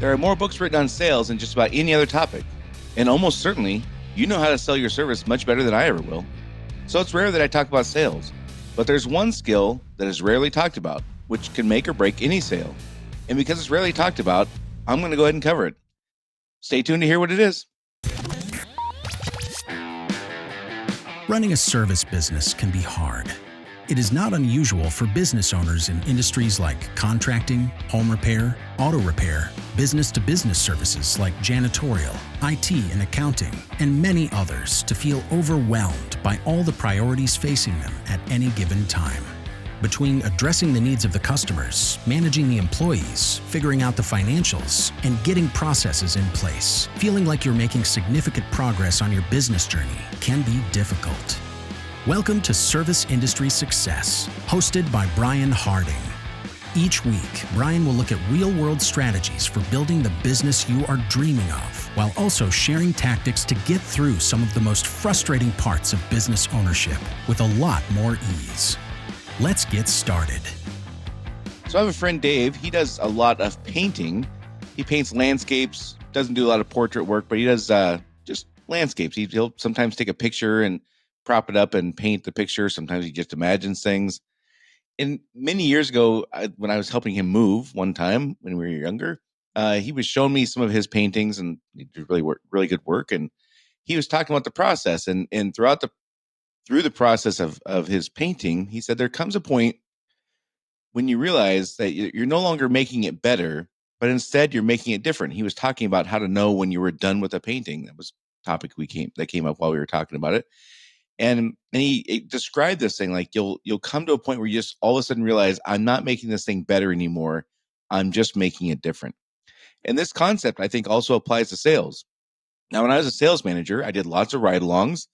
There are more books written on sales than just about any other topic. And almost certainly, you know how to sell your service much better than I ever will. So it's rare that I talk about sales. But there's one skill that is rarely talked about, which can make or break any sale. And because it's rarely talked about, I'm going to go ahead and cover it. Stay tuned to hear what it is. Running a service business can be hard. It is not unusual for business owners in industries like contracting, home repair, auto repair, business-to-business services like janitorial, IT and accounting, and many others to feel overwhelmed by all the priorities facing them at any given time. Between addressing the needs of the customers, managing the employees, figuring out the financials, and getting processes in place, feeling like you're making significant progress on your business journey can be difficult. Welcome to Service Industry Success, hosted by Brian Harding. Each week, Brian will look at real-world strategies for building the business you are dreaming of, while also sharing tactics to get through some of the most frustrating parts of business ownership with a lot more ease. Let's get started. So I have a friend, Dave. He does a lot of painting. He paints landscapes, doesn't do a lot of portrait work, but he does just landscapes. He'll sometimes take a picture and prop it up and paint the picture. Sometimes he just imagines things. And many years ago, when I was helping him move one time when we were younger, he was showing me some of his paintings, and he did really good work. And he was talking about the process, and through the process of his painting, he said there comes a point when you realize that you're no longer making it better, but instead you're making it different. He was talking about how to know when you were done with a painting. That was a topic that came up while we were talking about it. And he described this thing like you'll come to a point where you just all of a sudden realize I'm not making this thing better anymore. I'm just making it different. And this concept, I think, also applies to sales. Now, when I was a sales manager, I did lots of ride-alongs.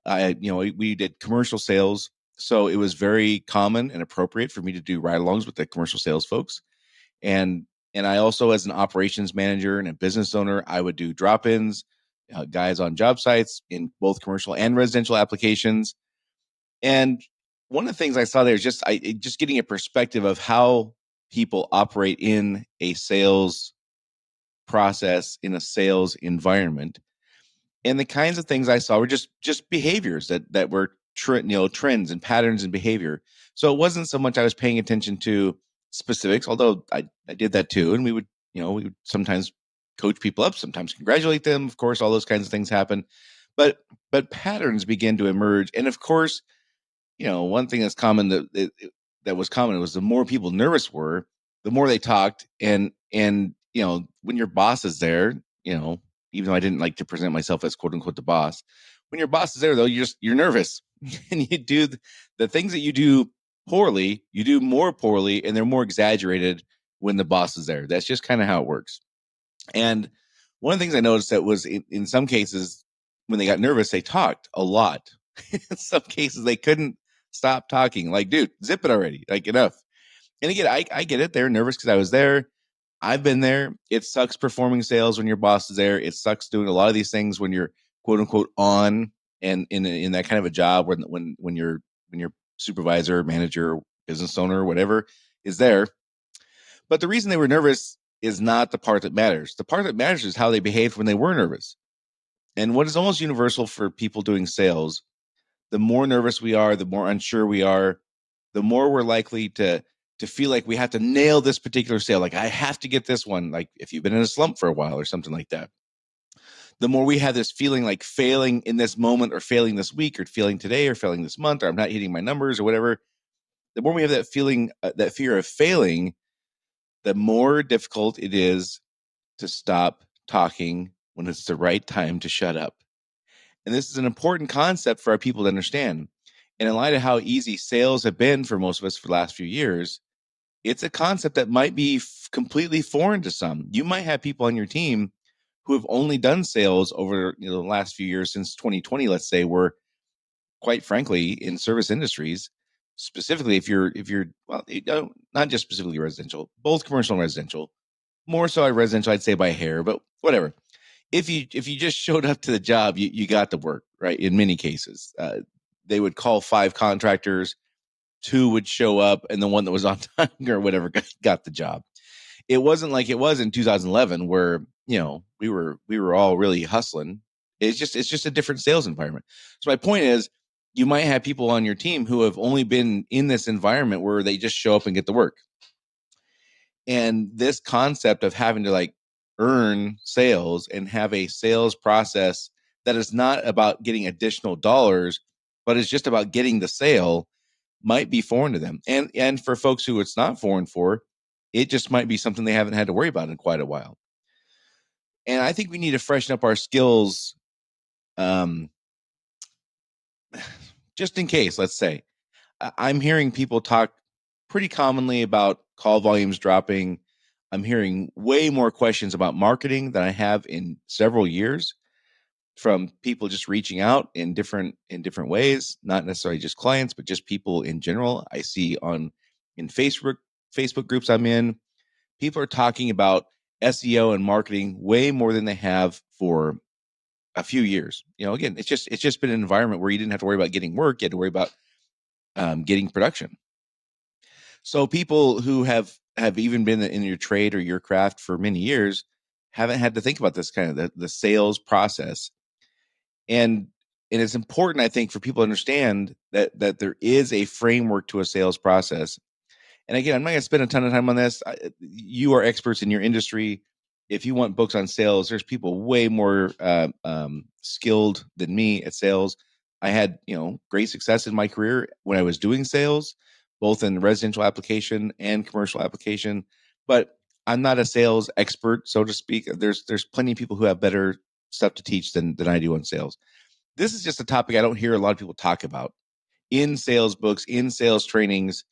We did commercial sales, so it was very common and appropriate for me to do ride-alongs with the commercial sales folks. And I also, as an operations manager and a business owner, I would do drop-ins, guys on job sites in both commercial and residential applications. And one of the things I saw there is just getting a perspective of how people operate in a sales process, in a sales environment. And the kinds of things I saw were just behaviors that were trends and patterns and behavior. So it wasn't so much I was paying attention to specifics, although I did that too. And we would sometimes coach people up, sometimes congratulate them. Of course, all those kinds of things happen. But patterns begin to emerge. And of course, one thing that's common that was common was the more people nervous were, the more they talked. And when your boss is there, even though I didn't like to present myself as quote unquote the boss, when your boss is there though, you're nervous and you do the things that you do poorly, you do more poorly, and they're more exaggerated when the boss is there. That's just kind of how it works. And one of the things I noticed that was in some cases, when they got nervous, they talked a lot. In some cases, they couldn't stop talking. Like, dude, zip it already. Like, enough. And again, I get it. They're nervous because I was there. I've been there. It sucks performing sales when your boss is there. It sucks doing a lot of these things when you're quote unquote on and in that kind of a job when your supervisor, manager, business owner, or whatever is there. But the reason they were nervous is not the part that matters. The part that matters is how they behaved when they were nervous. And what is almost universal for people doing sales, the more nervous we are, the more unsure we are, the more we're likely to feel like we have to nail this particular sale. Like, I have to get this one. Like, if you've been in a slump for a while or something like that, the more we have this feeling like failing in this moment or failing this week or failing today or failing this month or I'm not hitting my numbers or whatever, the more we have that feeling, that fear of failing, the more difficult it is to stop talking when it's the right time to shut up. And this is an important concept for our people to understand. And in light of how easy sales have been for most of us for the last few years, it's a concept that might be completely foreign to some. You might have people on your team who have only done sales over the last few years since 2020, let's say, where, quite frankly, in service industries, specifically if you're well, not just specifically residential, both commercial and residential, more so at residential, I'd say by hair, but whatever. If you just showed up to the job, you got the work, right? In many cases, they would call 5 contractors, 2 would show up, and the one that was on time or whatever got the job. It wasn't like it was in 2011 where, we were all really hustling. It's just a different sales environment. So my point is, you might have people on your team who have only been in this environment where they just show up and get the work. And this concept of having to like earn sales and have a sales process that is not about getting additional dollars, but is just about getting the sale might be foreign to them. And for folks who it's not foreign for, it just might be something they haven't had to worry about in quite a while. And I think we need to freshen up our skills, um, just in case. Let's say I'm hearing people talk pretty commonly about call volumes dropping. I'm hearing way more questions about marketing than I have in several years from people just reaching out in different ways, not necessarily just clients, but just people in general. I see in Facebook groups I'm in, people are talking about SEO and marketing way more than they have for a few years. Again, it's just been an environment where you didn't have to worry about getting work, you had to worry about getting production. So people who have even been in your trade or your craft for many years haven't had to think about this kind of the sales process. And it's important, I think, for people to understand that there is a framework to a sales process. And again, I'm not going to spend a ton of time on this. You are experts in your industry. If you want books on sales, there's people way more skilled than me at sales. I had great success in my career when I was doing sales, both in residential application and commercial application. But I'm not a sales expert, so to speak. There's plenty of people who have better stuff to teach than I do on sales. This is just a topic I don't hear a lot of people talk about in sales books, in sales trainings.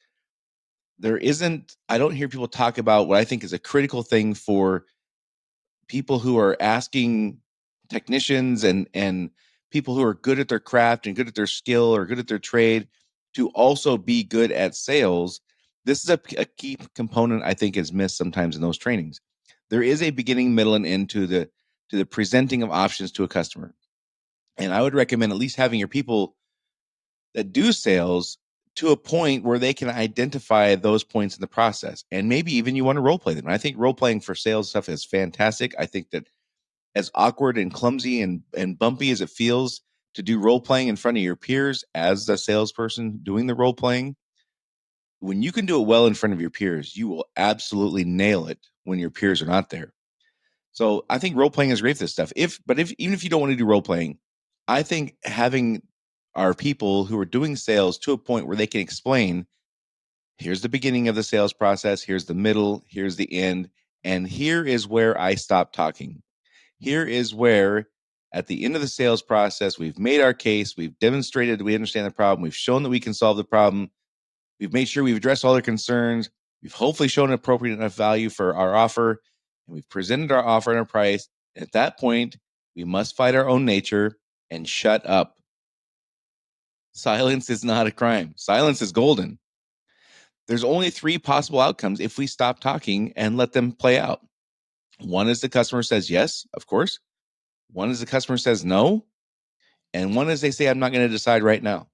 I don't hear people talk about what I think is a critical thing for people who are asking technicians and people who are good at their craft and good at their skill or good at their trade to also be good at sales. This is a key component I think is missed sometimes in those trainings. There is a beginning, middle, and end to the presenting of options to a customer. And I would recommend at least having your people that do sales to a point where they can identify those points in the process. And maybe even you want to role play them. I think role playing for sales stuff is fantastic. I think that as awkward and clumsy and bumpy as it feels to do role playing in front of your peers as the salesperson doing the role playing, when you can do it well in front of your peers, you will absolutely nail it when your peers are not there. So I think role playing is great for this stuff. Even if you don't want to do role playing, I think having our people who are doing sales to a point where they can explain, here's the beginning of the sales process, here's the middle, here's the end, and here is where I stop talking. Here is where, at the end of the sales process, we've made our case, we've demonstrated that we understand the problem, we've shown that we can solve the problem, we've made sure we've addressed all their concerns, we've hopefully shown appropriate enough value for our offer, and we've presented our offer and our price. At that point, we must fight our own nature and shut up. Silence is not a crime. Silence is golden. There's only 3 possible outcomes if we stop talking and let them play out. One is the customer says yes, of course. One is the customer says no. And one is they say, I'm not going to decide right now.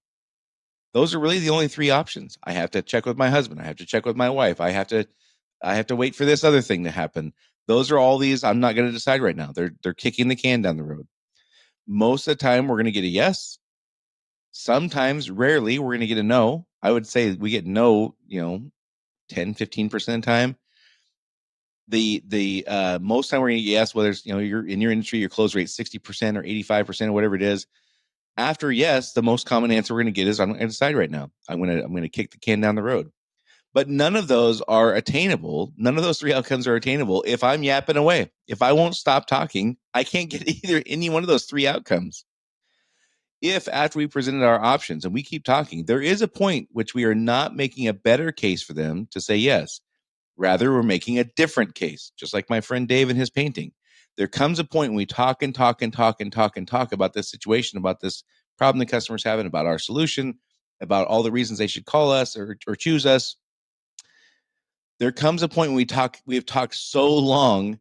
Those are really the only 3 options. I have to check with my husband. I have to check with my wife. I have to wait for this other thing to happen. Those are all these, I'm not going to decide right now. They're kicking the can down the road. Most of the time, we're going to get a yes. Sometimes, rarely, we're going to get a no. I would say we get no, 10, 15% of the time. The most time we're going to get yes, whether it's, you're in your industry, your close rate 60% or 85% or whatever it is. After yes, the most common answer we're going to get is I'm going to decide right now. I'm going to kick the can down the road. But none of those are attainable. None of those 3 outcomes are attainable if I'm yapping away. If I won't stop talking, I can't get any one of those 3 outcomes. If after we presented our options and we keep talking, there is a point which we are not making a better case for them to say yes. Rather, we're making a different case, just like my friend Dave and his painting. There comes a point when we talk and talk and talk and talk and talk about this situation, about this problem the customer's having, about our solution, about all the reasons they should call us or choose us. There comes a point when we have talked so long,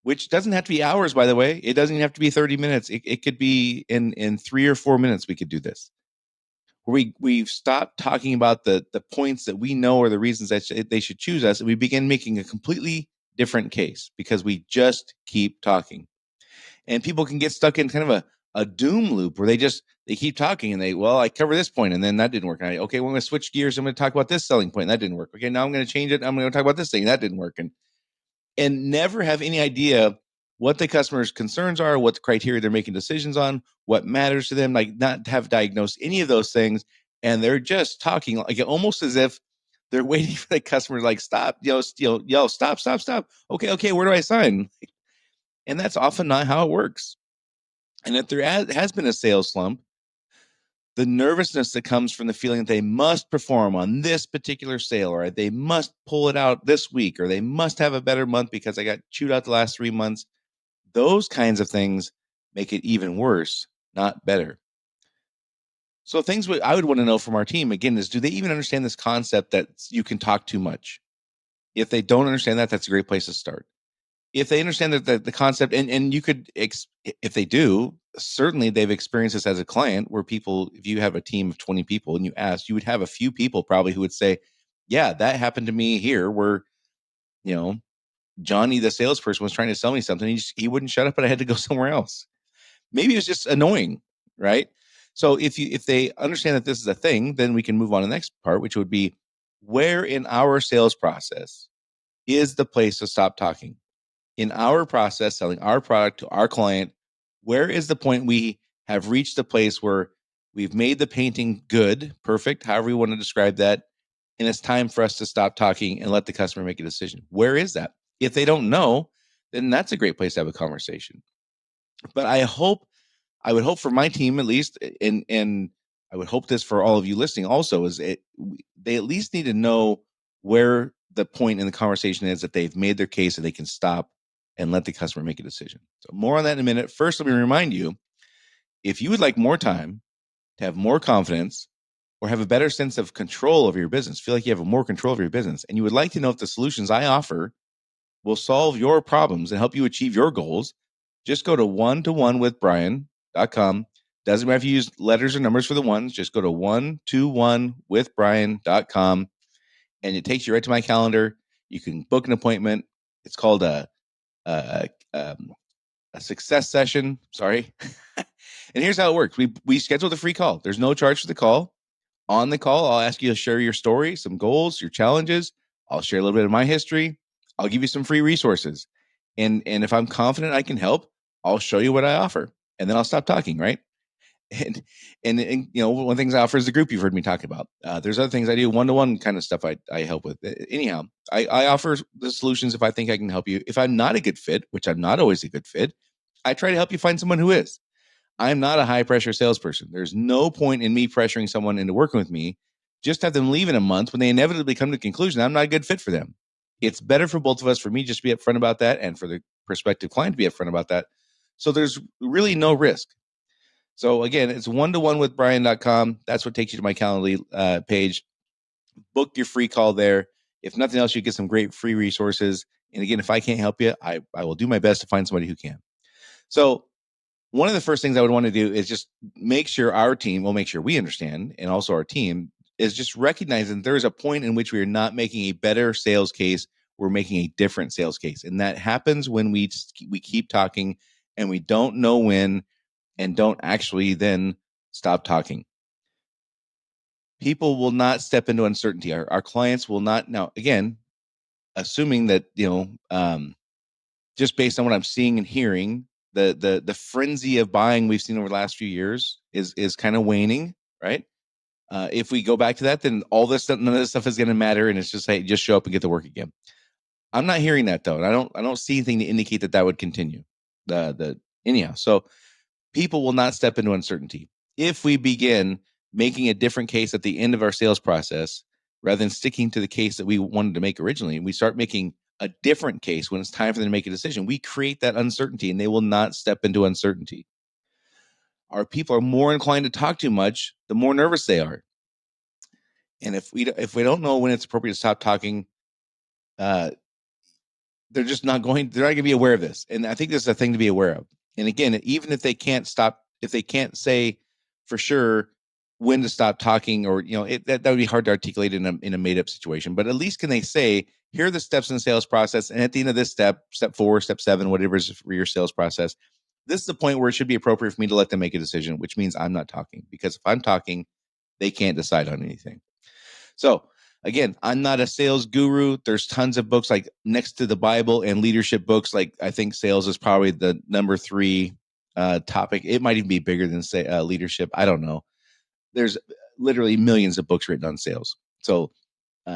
which doesn't have to be hours, by the way. It doesn't have to be 30 minutes. It could be in 3 or 4 minutes we could do this, where we've stopped talking about the points that we know are the reasons that they should choose us, and we begin making a completely different case because we just keep talking. And people can get stuck in kind of a doom loop where they keep talking and I cover this point and then that didn't work. Okay, we're going to switch gears. I'm going to talk about this selling point. And that didn't work. Okay, now I'm going to change it. I'm going to talk about this thing. That didn't work. And never have any idea what the customer's concerns are, what the criteria they're making decisions on, what matters to them, like not have diagnosed any of those things. And they're just talking like almost as if they're waiting for the customer to like stop, yell, stop. Okay, where do I sign? And that's often not how it works. And if there has been a sales slump, the nervousness that comes from the feeling that they must perform on this particular sale, or they must pull it out this week, or they must have a better month because I got chewed out the last 3 months, those kinds of things make it even worse, not better. So things I would want to know from our team, again, is do they even understand this concept that you can talk too much? If they don't understand that, that's a great place to start. If they understand that the concept, and you could, if they do, certainly they've experienced this as a client where people, if you have a team of 20 people and you ask, you would have a few people probably who would say, yeah, that happened to me here where, Johnny, the salesperson, was trying to sell me something. He wouldn't shut up and I had to go somewhere else. Maybe it was just annoying, right? So if they understand that this is a thing, then we can move on to the next part, which would be where in our sales process is the place to stop talking. In our process, selling our product to our client, where is the point we have reached the place where we've made the painting good, perfect, however you want to describe that, and it's time for us to stop talking and let the customer make a decision? Where is that? If they don't know, then that's a great place to have a conversation. But I would hope for my team at least, and I would hope this for all of you listening also, they at least need to know where the point in the conversation is that they've made their case and they can stop and let the customer make a decision. So more on that in a minute. First, let me remind you, if you would like more time to have more confidence or have a better sense of control over your business, feel like you have more control over your business, and you would like to know if the solutions I offer will solve your problems and help you achieve your goals, just go to one-to-one-with-Brian.com. Doesn't matter if you use letters or numbers for the ones, just go to one-to-one-with-Brian.com and it takes you right to my calendar. You can book an appointment. It's called a success session. Sorry. And here's how it works. We schedule the free call. There's no charge for the call. On the call, I'll ask you to share your story, some goals, your challenges. I'll share a little bit of my history. I'll give you some free resources. And if I'm confident I can help, I'll show you what I offer. And then I'll stop talking, right? And one of the things I offer is the group you've heard me talk about. There's other things I do, one-to-one kind of stuff I help with. Anyhow, I offer the solutions if I think I can help you. If I'm not a good fit, which I'm not always a good fit, I try to help you find someone who is. I'm not a high pressure salesperson. There's no point in me pressuring someone into working with me. Just have them leave in a month when they inevitably come to the conclusion I'm not a good fit for them. It's better for both of us, for me just to be upfront about that and for the prospective client to be upfront about that. So there's really no risk. So again, it's one-to-one-with-Brian.com. That's what takes you to my Calendly page. Book your free call there. If nothing else, you get some great free resources. And again, if I can't help you, I will do my best to find somebody who can. So one of the first things I would want to do is just make sure our team will make sure we understand, and also our team is just recognizing there is a point in which we are not making a better sales case. We're making a different sales case. And that happens when we keep talking and we don't know when and don't actually then stop talking. People will not step into uncertainty. Our clients will not. Now, again, assuming that, just based on what I'm seeing and hearing, the frenzy of buying we've seen over the last few years is kind of waning, right? If we go back to that, then all this stuff, none of this stuff is going to matter, and it's just, hey, just show up and get to work again. I'm not hearing that though, and I don't see anything to indicate that would continue. Anyhow, so people will not step into uncertainty if we begin making a different case at the end of our sales process rather than sticking to the case that we wanted to make originally. We start making a different case when it's time for them to make a decision. We create that uncertainty, and they will not step into uncertainty. Our people are more inclined to talk too much, the more nervous they are. And if we don't know when it's appropriate to stop talking, they're just not going. They're not going to be aware of this. And I think this is a thing to be aware of. And again, even if they can't stop, if they can't say for sure when to stop talking, or that would be hard to articulate in a made up situation. But at least can they say, here are the steps in the sales process, and at the end of this step 4, step 7, whatever is for your sales process, this is the point where it should be appropriate for me to let them make a decision, which means I'm not talking, because if I'm talking, they can't decide on anything. So again, I'm not a sales guru. There's tons of books, like next to the Bible and leadership books. Like, I think sales is probably the number 3 topic. It might even be bigger than leadership. I don't know. There's literally millions of books written on sales. So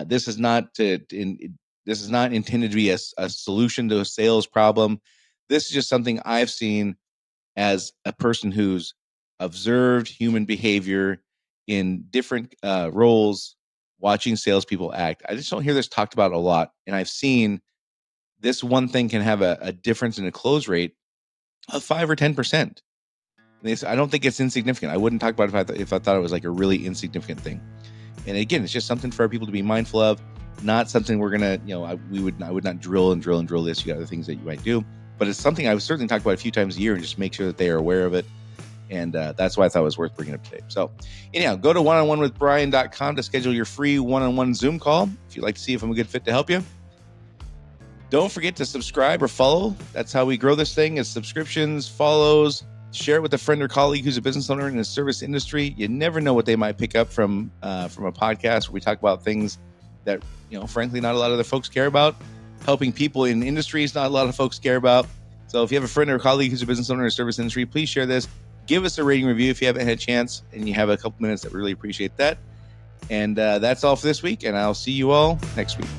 this is not intended to be a solution to a sales problem. This is just something I've seen as a person who's observed human behavior in different roles, watching salespeople act. I just don't hear this talked about a lot. And I've seen this one thing can have a difference in a close rate of 5 or 10%. I don't think it's insignificant. I wouldn't talk about it if I thought it was like a really insignificant thing. And again, it's just something for our people to be mindful of, not something we're gonna, I would not drill and drill and drill this. You got other things that you might do, but it's something I would certainly talk about a few times a year and just make sure that they are aware of it. And that's why I thought it was worth bringing up today. So anyhow, go to oneononewithbrian.com to schedule your free one-on-one Zoom call if you'd like to see if I'm a good fit to help you. Don't forget to subscribe or follow. That's how we grow this thing, is subscriptions, follows. Share it with a friend or colleague who's a business owner in the service industry. You never know what they might pick up from a podcast where we talk about things that, frankly, not a lot of other folks care about. Helping people in industries not a lot of folks care about. So if you have a friend or colleague who's a business owner in the service industry, please share this. Give us a rating review if you haven't had a chance and you have a couple minutes. I really appreciate that. And that's all for this week, and I'll see you all next week.